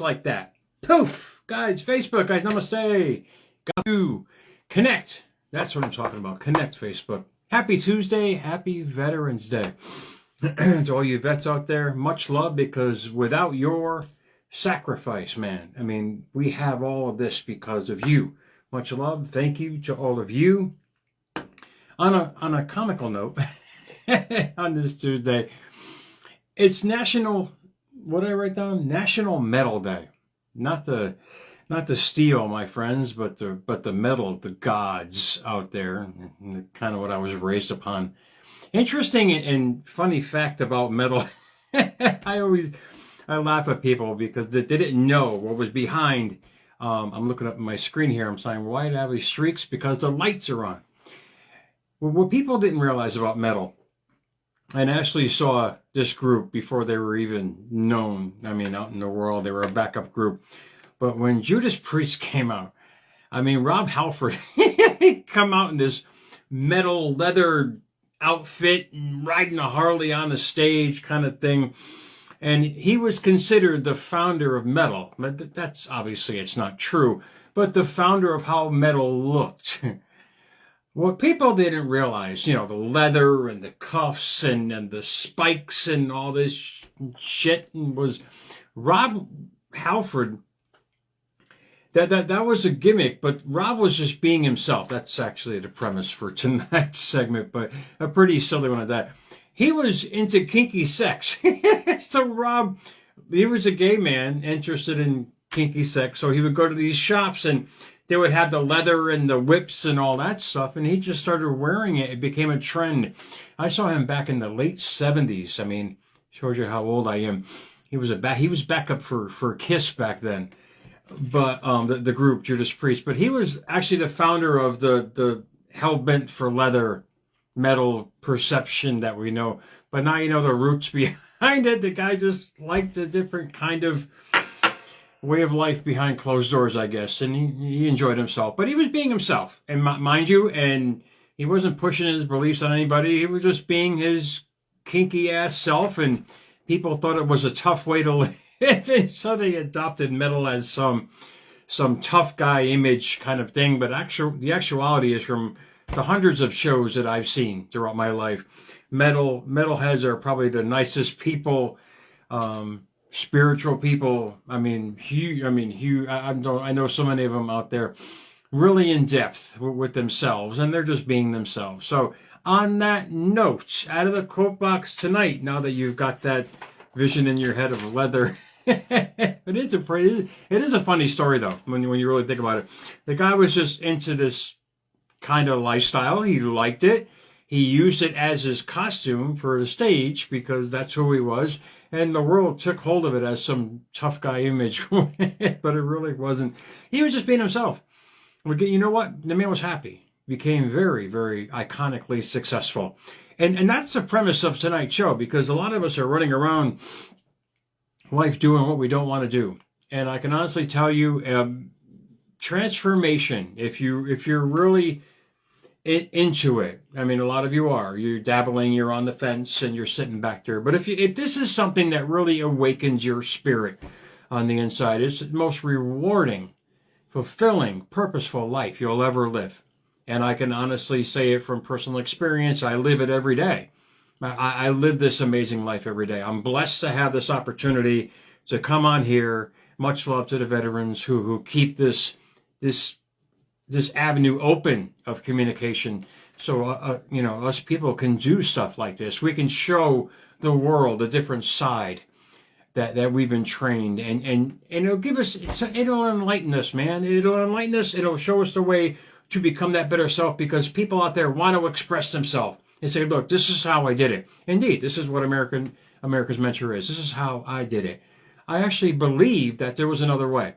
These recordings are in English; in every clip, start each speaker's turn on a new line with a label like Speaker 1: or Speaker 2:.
Speaker 1: like that. Poof! Guys, Facebook, guys, namaste. Got to connect. That's what I'm talking about. Connect, Facebook. Happy Tuesday. Happy Veterans Day. To all you vets out there, much love, because without your sacrifice, man, I mean, we have all of this because of you. Much love. Thank you to all of you. On a comical note, on this Tuesday, it's National, what did I write down? National Metal Day. Not the steel, my friends, but the metal, the gods out there, and kind of what I was raised upon. Interesting and funny fact about metal. I laugh at people because they didn't know what was behind. I'm looking up my screen here. I'm saying, why do I have these streaks? Because the lights are on. What people didn't realize about metal, and actually saw this group before they were even known. I mean, out in the world, they were a backup group. But when Judas Priest came out, I mean, Rob Halford, he come out in this metal leather outfit and riding a Harley on the stage kind of thing. And he was considered the founder of metal. But that's obviously, it's not true. But the founder of how metal looked. What people didn't realize, the leather and the cuffs and the spikes and all this shit was Rob Halford. That was a gimmick, but Rob was just being himself. That's actually the premise for tonight's segment, but a pretty silly one at that. He was into kinky sex. So Rob, he was a gay man interested in kinky sex, so he would go to these shops and they would have the leather and the whips and all that stuff, and he just started wearing it. It became a trend. I saw him back in the late 70s. I mean, shows you how old I am. He was backup for Kiss back then, but the group Judas Priest. But he was actually the founder of the hell-bent for leather metal perception that we know. But now you know the roots behind it. The guy just liked a different kind of way of life behind closed doors, I guess, and he enjoyed himself. But he was being himself, and mind you, and he wasn't pushing his beliefs on anybody. He was just being his kinky ass self, and people thought it was a tough way to live, and so they adopted metal as some tough guy image kind of thing. But the actuality is, from the hundreds of shows that I've seen throughout my life, metalheads are probably the nicest people. Spiritual people. I mean, I know so many of them out there, really in depth with themselves, and they're just being themselves. So, on that note, out of the quote box tonight, now that you've got that vision in your head of leather, it is a funny story though when you really think about it. The guy was just into this kind of lifestyle. He liked it. He used it as his costume for the stage because that's who he was. And the world took hold of it as some tough guy image, but it really wasn't. He was just being himself. You know what? The man was happy. Became very, very iconically successful. And that's the premise of tonight's show, because a lot of us are running around life doing what we don't want to do. And I can honestly tell you, transformation, if you're really into it. I mean, a lot of you are. You're dabbling, you're on the fence, and you're sitting back there. But if this is something that really awakens your spirit on the inside, it's the most rewarding, fulfilling, purposeful life you'll ever live. And I can honestly say it from personal experience. I live it every day. I live this amazing life every day. I'm blessed to have this opportunity to come on here. Much love to the veterans who keep this avenue open of communication, so us people can do stuff like this. We can show the world a different side that we've been trained, and it'll give us, it'll enlighten us, man. It'll enlighten us. It'll show us the way to become that better self, because people out there want to express themselves and say, look, this is how I did it. Indeed, this is what America's Mentor is. This is how I did it. I actually believe that there was another way.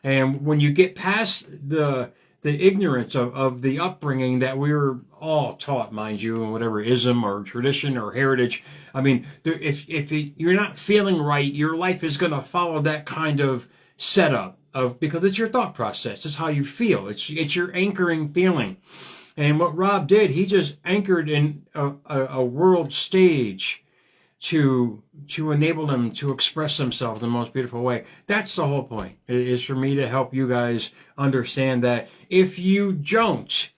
Speaker 1: And when you get past the ignorance of the upbringing that we were all taught, mind you, in whatever ism or tradition or heritage. I mean, if you're not feeling right, your life is going to follow that kind of setup because it's your thought process. It's how you feel. It's your anchoring feeling. And what Rob did, he just anchored in a world stage to enable them to express themselves in the most beautiful way. That's the whole point, is for me to help you guys understand that if you don't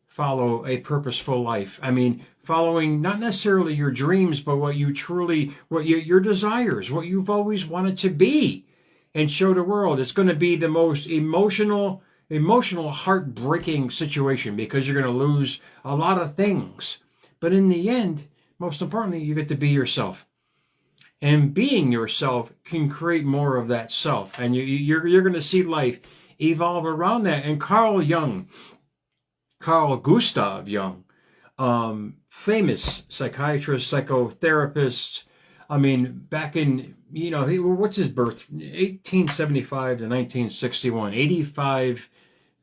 Speaker 1: follow a purposeful life, I mean, following not necessarily your dreams, but what you truly, your desires, what you've always wanted to be and show the world, it's going to be the most emotional, heartbreaking situation, because you're going to lose a lot of things. But in the end, most importantly, you get to be yourself. And being yourself can create more of that self. And you're going to see life evolve around that. And Carl Gustav Jung, famous psychiatrist, psychotherapist. I mean, back in, what's his birth? 1875 to 1961, 85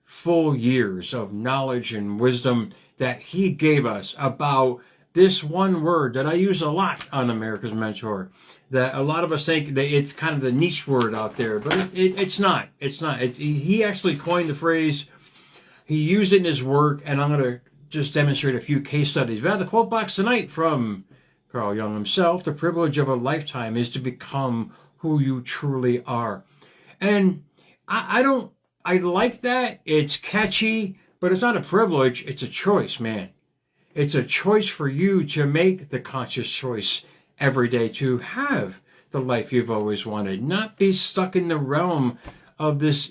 Speaker 1: full years of knowledge and wisdom that he gave us about this one word that I use a lot on America's Mentor, that a lot of us think that it's kind of the niche word out there, but it's not. It's not. He actually coined the phrase. He used it in his work, and I'm going to just demonstrate a few case studies. We have the quote box tonight from Carl Jung himself. The privilege of a lifetime is to become who you truly are. And I like that. It's catchy, but it's not a privilege. It's a choice, man. It's a choice for you to make the conscious choice every day to have the life you've always wanted, not be stuck in the realm of this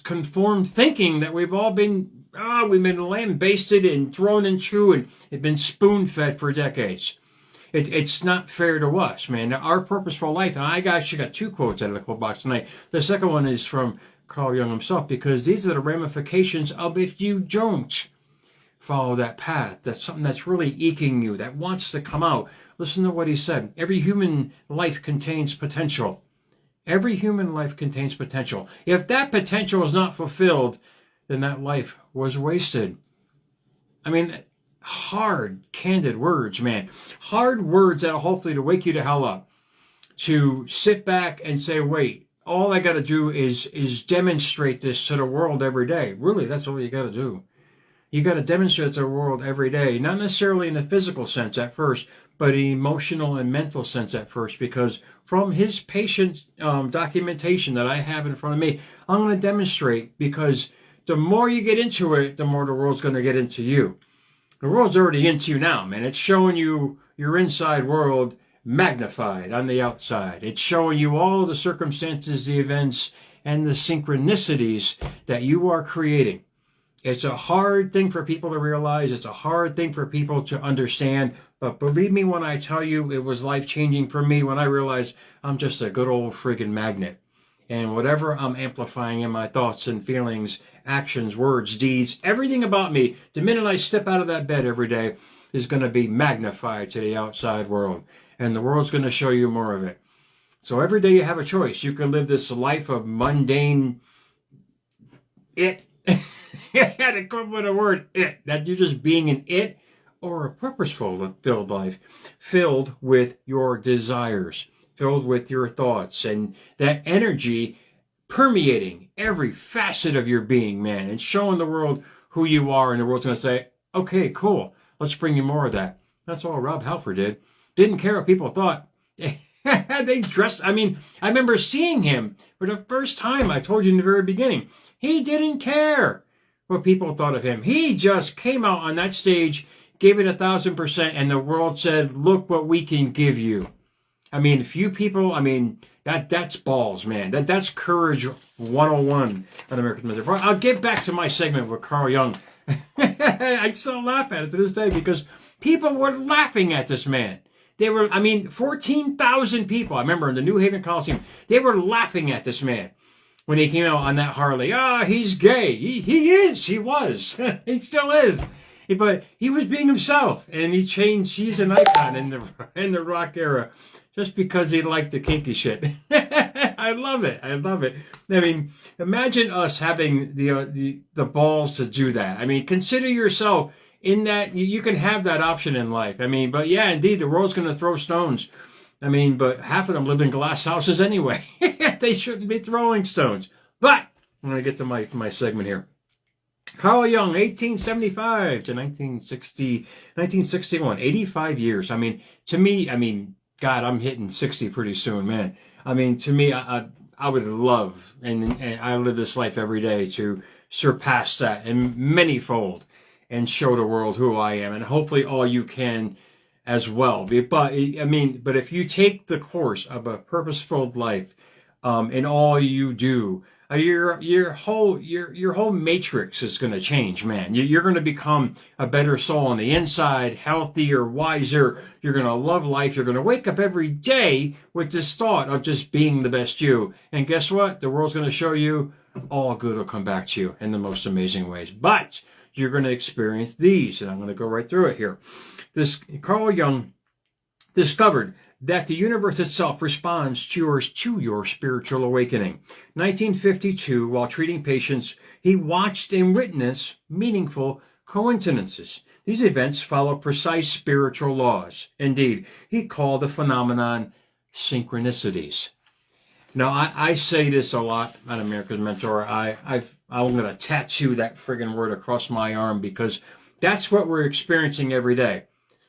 Speaker 1: conformed thinking that we've all been, we've been lambasted and thrown into, and it's been spoon-fed for decades. It's not fair to us, man. Our purposeful life, and I actually got two quotes out of the quote box tonight. The second one is from Carl Jung himself, because these are the ramifications of if you don't follow that path. That's something that's really eking you, that wants to come out. Listen to what he said. Every human life contains potential. Every human life contains potential. If that potential is not fulfilled, then that life was wasted. I mean, hard, candid words, man. Hard words that hopefully to wake you to hell up. To sit back and say, wait, all I got to do is demonstrate this to the world every day. Really, that's all you got to do. You got to demonstrate to the world every day, not necessarily in a physical sense at first, but an emotional and mental sense at first, because from his patient documentation that I have in front of me, I'm going to demonstrate, because the more you get into it, the more the world's going to get into you. The world's already into you now, man. It's showing you your inside world magnified on the outside. It's showing you all the circumstances, the events, and the synchronicities that you are creating. It's a hard thing for people to realize. It's a hard thing for people to understand. But believe me when I tell you, it was life-changing for me when I realized I'm just a good old friggin' magnet. And whatever I'm amplifying in my thoughts and feelings, actions, words, deeds, everything about me, the minute I step out of that bed every day, is going to be magnified to the outside world. And the world's going to show you more of it. So every day you have a choice. You can live this life of mundane I had to come up with a word, it. That you're just being an it, or a purposeful filled life, filled with your desires, filled with your thoughts, and that energy permeating every facet of your being, man, and showing the world who you are, and the world's going to say, okay, cool, let's bring you more of that. That's all Rob Halford did. Didn't care what people thought. They dressed, I remember seeing him for the first time. I told you in the very beginning, he didn't care what people thought of him. He just came out on that stage, gave it 1,000%, and the world said, look what we can give you. Few people, that's balls, man. That's courage 101 on American Mentor. I'll get back to my segment with Carl Jung. I still laugh at it to this day, because people were laughing at this man. They were, 14,000 people, I remember in the New Haven Coliseum, they were laughing at this man when he came out on that Harley. He's gay. He is. He was. He still is. But he was being himself, and he changed. He's an icon in the rock era, just because he liked the kinky shit. I love it. I love it. Imagine us having the balls to do that. Consider yourself in that. You can have that option in life. But yeah, indeed, the world's going to throw stones. But half of them live in glass houses anyway. They shouldn't be throwing stones. But I'm going to get to my segment here. Carl Jung, 1875 to 1961, 85 years. To me, God, I'm hitting 60 pretty soon, man. I mean, to me, I would love, and I live this life every day, to surpass that in manyfold and show the world who I am. And hopefully all you can as well. But I mean, but if you take the course of a purposeful life, in all you do, your whole matrix is going to change, man. You're going to become a better soul on the inside, healthier, wiser. You're going to love life. You're going to wake up every day with this thought of just being the best you. And guess what? The world's going to show you all good will come back to you in the most amazing ways. But you're going to experience these, and I'm going to go right through it here. This Carl Jung discovered that the universe itself responds to your spiritual awakening. 1952, while treating patients, he watched and witnessed meaningful coincidences. These events follow precise spiritual laws. Indeed, he called the phenomenon synchronicities. Now, I say this a lot on America's Mentor. I'm going to tattoo that friggin' word across my arm, because that's what we're experiencing every day.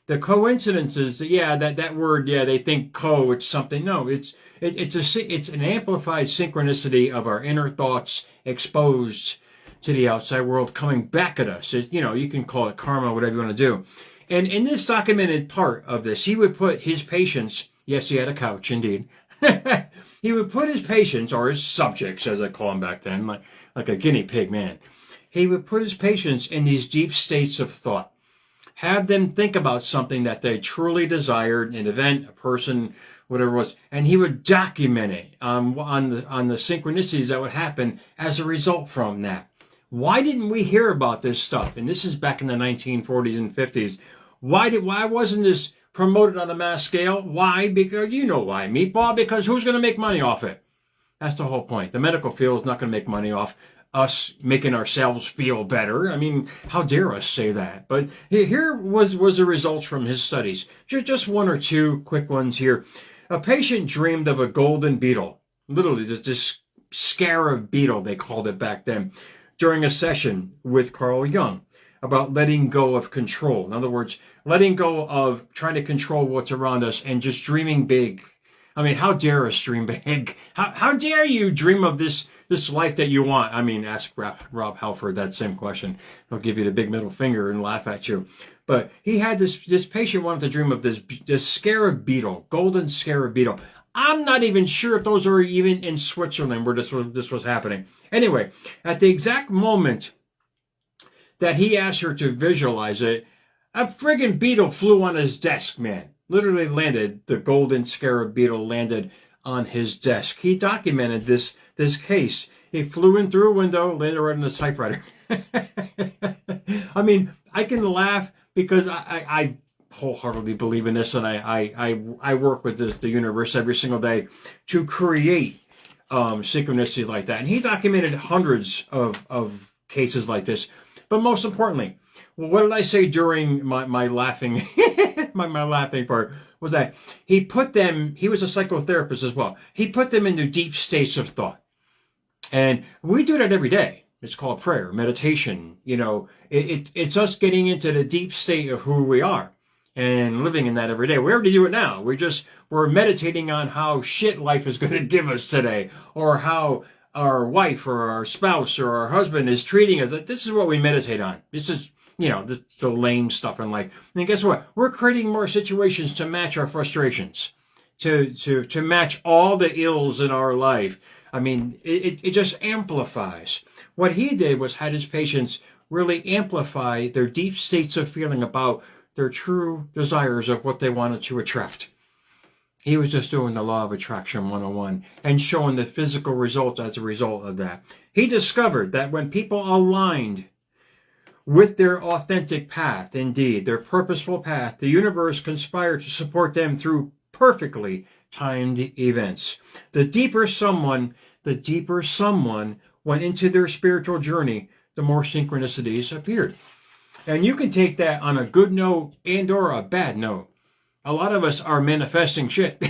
Speaker 1: The coincidences, yeah, that word, yeah, they think it's something. No, it's an amplified synchronicity of our inner thoughts exposed to the outside world coming back at us. You can call it karma, whatever you want to do. And in this documented part of this, he would put his patients, yes, he had a couch, indeed. He would put his patients, or his subjects, as I call them back then, like a guinea pig, man. He would put his patients in these deep states of thought. Have them think about something that they truly desired, an event, a person, whatever it was, and he would document it on the synchronicities that would happen as a result from that. Why didn't we hear about this stuff? And this is back in the 1940s and 50s. Why wasn't this promoted on a mass scale? Why? Because you know why, Meatball. Because who's going to make money off it? That's the whole point. The medical field is not going to make money off us making ourselves feel better. I mean, how dare us say that? But here was the results from his studies. Just one or two quick ones here. A patient dreamed of a golden beetle, literally this scarab beetle, they called it back then, during a session with Carl Jung about letting go of control. In other words, letting go of trying to control what's around us and just dreaming big. I mean, how dare us dream big? How dare you dream of this life that you want? I mean, ask Rob Halford that same question. He'll give you the big middle finger and laugh at you. But he had this patient wanted to dream of this scarab beetle, golden scarab beetle. I'm not even sure if those are even in Switzerland where this was happening. Anyway, at the exact moment that he asked her to visualize it, a friggin' beetle flew on his desk, man. Literally landed, the golden scarab beetle landed on his desk. He documented this case. He flew in through a window, landed right on the typewriter. I mean, I can laugh because I wholeheartedly believe in this, and I work with the universe every single day to create synchronicity like that. And he documented hundreds of cases like this. But most importantly, well, what did I say during my laughing my laughing part was that he was a psychotherapist as well. He put them into deep states of thought. And we do that every day. It's called prayer, meditation. It's us getting into the deep state of who we are and living in that every day. We already do it now. We're meditating on how shit life is going to give us today, or how our wife or our spouse or our husband is treating us. This is what we meditate on. This is the lame stuff in life. And guess what? We're creating more situations to match our frustrations, to match all the ills in our life. I mean, it just amplifies. What he did was had his patients really amplify their deep states of feeling about their true desires of what they wanted to attract. He was just doing the law of attraction 101 and showing the physical results as a result of that. He discovered that when people aligned with their authentic path, indeed, their purposeful path, the universe conspired to support them through perfectly timed events. The deeper someone went into their spiritual journey, the more synchronicities appeared. And you can take that on a good note and or a bad note. A lot of us are manifesting shit.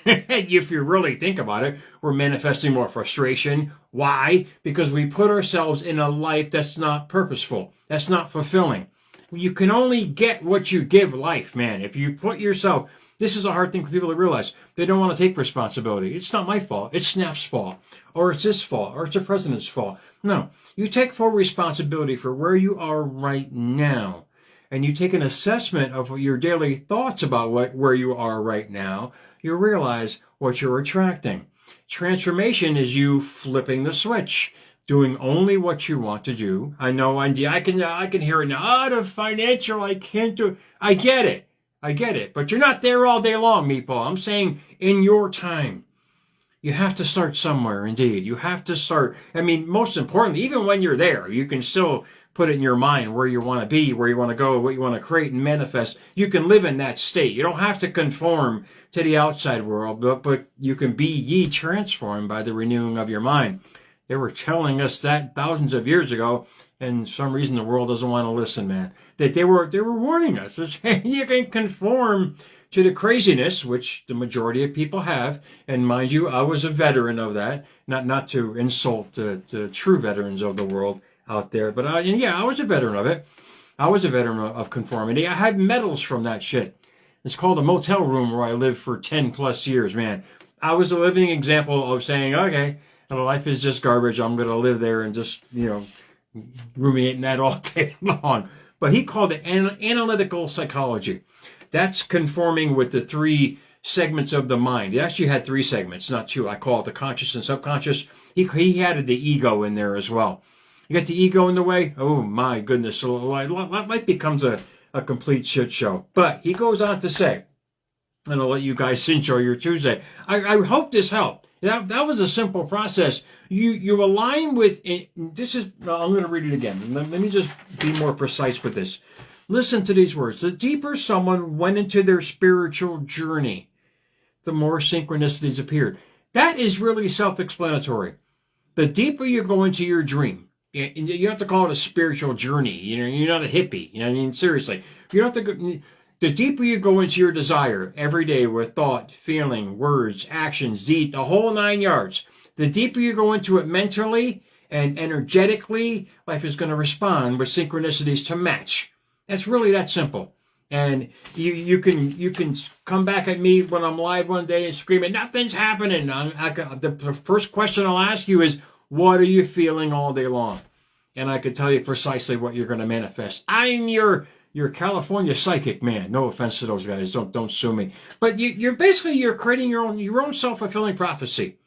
Speaker 1: If you really think about it, we're manifesting more frustration. Why? Because we put ourselves in a life that's not purposeful, that's not fulfilling. You can only get what you give life, man. If you put yourself, this is a hard thing for people to realize. They don't want to take responsibility. It's not my fault. It's Snap's fault. Or it's this fault. Or it's the president's fault. No. You take full responsibility for where you are right now. And you take an assessment of your daily thoughts about where you are right now. You realize what you're attracting. Transformation is you flipping the switch. Doing only what you want to do. I know I can hear it now. The financial, I can't do it. I get it. But you're not there all day long, meatball. I'm saying in your time. You have to start somewhere, indeed. You have to start. I mean, most importantly, even when you're there, you can still put it in your mind where you want to be, where you want to go, what you want to create and manifest. You can live in that state. You don't have to conform to the outside world, but you can be ye transformed by the renewing of your mind. They were telling us that thousands of years ago, and for some reason the world doesn't want to listen, man. That they were warning us. They're saying you can conform to the craziness, which the majority of people have. And mind you, I was a veteran of that. Not to insult the true veterans of the world out there, but I was a veteran of it. I was a veteran of conformity. I had medals from that shit. It's called a motel room where I lived for 10 plus years, man. I was a living example of saying, okay, life is just garbage. I'm going to live there and just, ruminate in that all day long. But he called it analytical psychology. That's conforming with the 3 segments of the mind. He actually had 3 segments, not 2. I call it the conscious and subconscious. He added the ego in there as well. You got the ego in the way? Oh, my goodness. So life becomes a complete shit show. But he goes on to say, and I'll let you guys enjoy your Tuesday. I hope this helped. That was a simple process. You align with it. This is, I'm going to read it again. Let me just be more precise with this. Listen to these words. The deeper someone went into their spiritual journey, the more synchronicities appeared. That is really self-explanatory. The deeper you go into your dream, you have to call it a spiritual journey. You're not a hippie. I mean, seriously. You don't have to go. The deeper you go into your desire every day with thought, feeling, words, actions, deed, the whole 9 yards, the deeper you go into it mentally and energetically, life is going to respond with synchronicities to match. That's really that simple. And you can come back at me when I'm live one day and screaming, nothing's happening. The first question I'll ask you is, what are you feeling all day long? And I can tell you precisely what you're going to manifest. I'm your California psychic, man. No offense to those guys. Don't sue me. But you're creating your own self-fulfilling prophecy.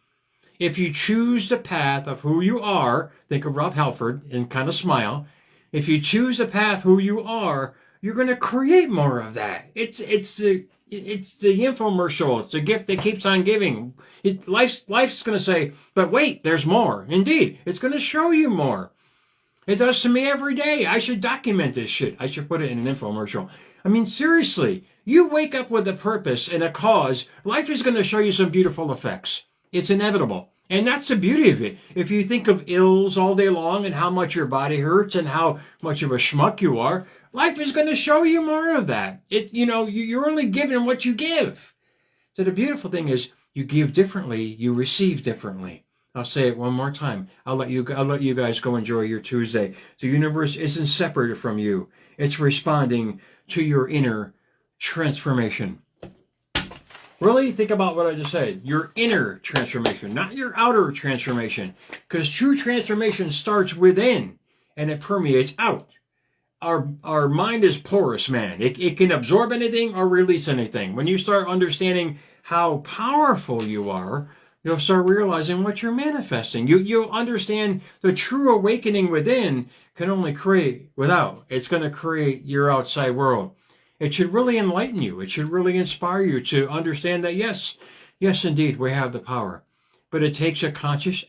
Speaker 1: If you choose the path of who you are, think of Rob Halford and kind of smile. If you choose the path who you are, you're going to create more of that. It's the infomercial. It's the gift that keeps on giving. Life's going to say, but wait, there's more. Indeed, it's going to show you more. It does to me every day. I should document this shit. I should put it in an infomercial. I mean, seriously, you wake up with a purpose and a cause, life is going to show you some beautiful effects. It's inevitable. And that's the beauty of it. If you think of ills all day long and how much your body hurts and how much of a schmuck you are, life is going to show you more of that. You're only giving what you give. So the beautiful thing is you give differently, you receive differently. I'll say it one more time. I'll let you guys go enjoy your Tuesday. The universe isn't separated from you. It's responding to your inner transformation. Really think about what I just said. Your inner transformation, not your outer transformation. Because true transformation starts within and it permeates out. Our mind is porous, man. It can absorb anything or release anything. When you start understanding how powerful you are, you'll start realizing what you're manifesting. You'll understand the true awakening within can only create without. It's going to create your outside world. It should really enlighten you. It should really inspire you to understand that yes, indeed, we have the power. But it takes a conscious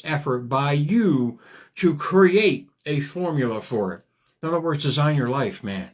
Speaker 1: effort by you to create a formula for it. In other words, design your life, man.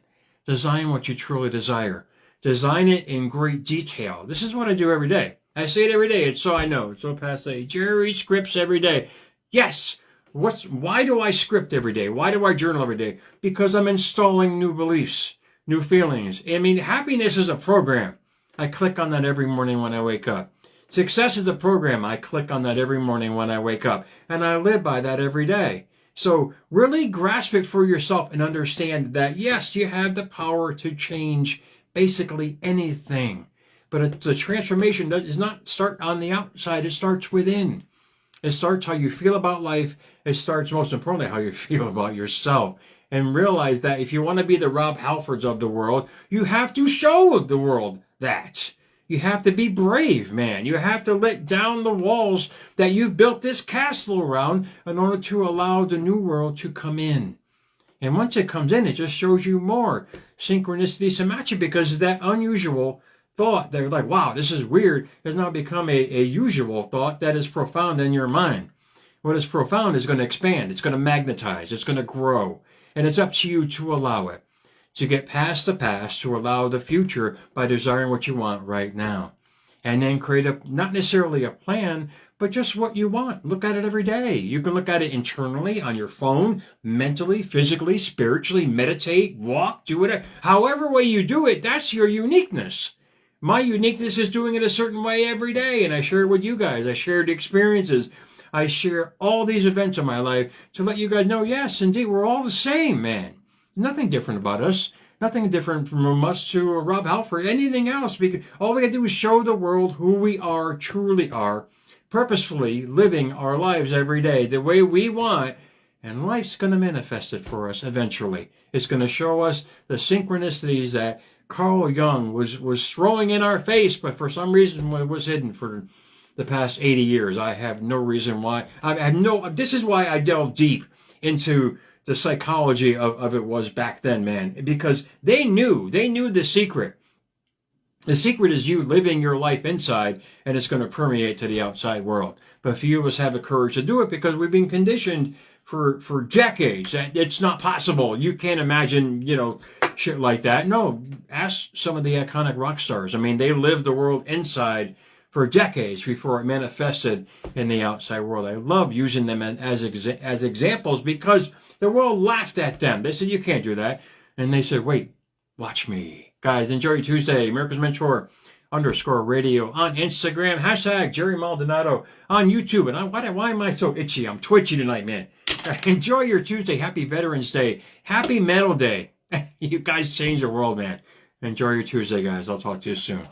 Speaker 1: Design what you truly desire. Design it in great detail. This is what I do every day. I say it every day. It's so I know. It's so passe. Jerry scripts every day. Yes. Why do I script every day? Why do I journal every day? Because I'm installing new beliefs, new feelings. I mean, happiness is a program. I click on that every morning when I wake up. Success is a program. I click on that every morning when I wake up. And I live by that every day. So really grasp it for yourself and understand that, yes, you have the power to change basically anything. But the transformation does not start on the outside. It starts within. It starts how you feel about life. It starts, most importantly, how you feel about yourself. And realize that if you want to be the Rob Halfords of the world, you have to show the world that. You have to be brave, man. You have to let down the walls that you've built this castle around in order to allow the new world to come in. And once it comes in, it just shows you more synchronicities to match it, because that unusual thought that you're like, wow, this is weird, has now become a usual thought that is profound in your mind. What is profound is going to expand. It's going to magnetize. It's going to grow. And it's up to you to allow it. To get past the past, to allow the future by desiring what you want right now. And then create not necessarily a plan, but just what you want. Look at it every day. You can look at it internally, on your phone, mentally, physically, spiritually, meditate, walk, do whatever. However way you do it, that's your uniqueness. My uniqueness is doing it a certain way every day, and I share it with you guys. I share the experiences. I share all these events in my life to let you guys know, yes, indeed, we're all the same, man. Nothing different about us. Nothing different from us to Rob Halford, anything else. Because all we got to do is show the world who we are, truly are, purposefully living our lives every day the way we want, and life's going to manifest it for us eventually. It's going to show us the synchronicities that Carl Jung was throwing in our face, but for some reason it was hidden for the past 80 years. I have no reason why. This is why I delve deep into the psychology of it was back then, man, because they knew the secret. The secret is you living your life inside, and it's going to permeate to the outside world. But few of us have the courage to do it because we've been conditioned for decades that it's not possible. You can't imagine, shit like that. No, ask some of the iconic rock stars. I mean, they lived the world inside for decades before it manifested in the outside world. I love using them as examples because the world laughed at them. They said, you can't do that. And they said, wait, watch me. Guys, enjoy your Tuesday. America's Mentor _radio on Instagram. # Jerry Maldonado on YouTube. And why am I so itchy? I'm twitchy tonight, man. Enjoy your Tuesday. Happy Veterans Day. Happy Metal Day. You guys change the world, man. Enjoy your Tuesday, guys. I'll talk to you soon.